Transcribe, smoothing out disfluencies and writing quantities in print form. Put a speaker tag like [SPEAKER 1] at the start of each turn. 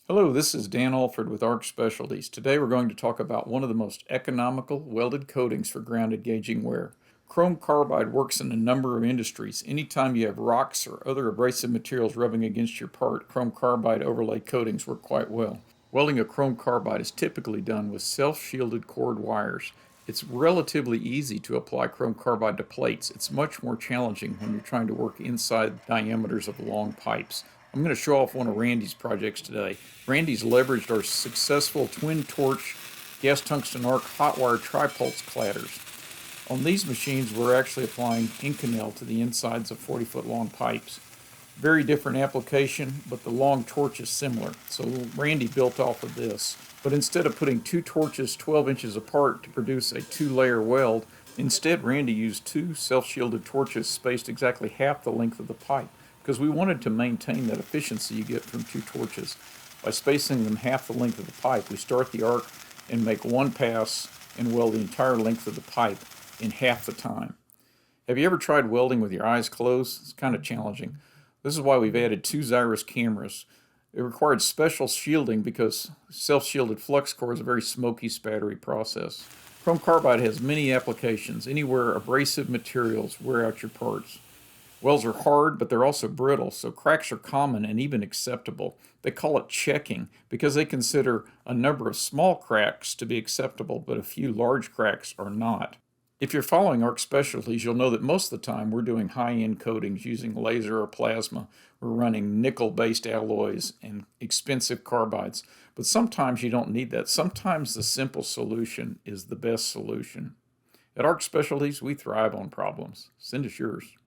[SPEAKER 1] Hello, this is Dan Alford with ARC Specialties. Today we're going to talk about one of the most economical welded coatings for grounded gauging wear. Chrome carbide works in a number of industries. Anytime you have rocks or other abrasive materials rubbing against your part, chrome carbide overlay coatings work quite well. Welding a chrome carbide is typically done with self-shielded cord wires. It's relatively easy to apply chrome carbide to plates. It's much more challenging when you're trying to work inside diameters of long pipes. I'm going to show off one of Randy's projects today. Randy's leveraged our successful twin torch gas tungsten arc hot wire tri-pulse cladders. On these machines, we're actually applying Inconel to the insides of 40-foot long pipes. Very different application, but the long torch is similar. So Randy built off of this. But instead of putting two torches 12 inches apart to produce a two-layer weld, instead Randy used two self-shielded torches spaced exactly half the length of the pipe, because we wanted to maintain that efficiency you get from two torches. By spacing them half the length of the pipe, we start the arc and make one pass and weld the entire length of the pipe in half the time. Have you ever tried welding with your eyes closed? It's kind of challenging. This is why we've added two Xiris cameras. It required special shielding because self-shielded flux core is a very smoky, spattery process. Chrome carbide has many applications, anywhere abrasive materials wear out your parts. Welds are hard, but they're also brittle, so cracks are common and even acceptable. They call it checking because they consider a number of small cracks to be acceptable, but a few large cracks are not. If you're following ARC Specialties, you'll know that most of the time we're doing high-end coatings using laser or plasma. We're running nickel-based alloys and expensive carbides. But sometimes you don't need that. Sometimes the simple solution is the best solution. At ARC Specialties, we thrive on problems. Send us yours.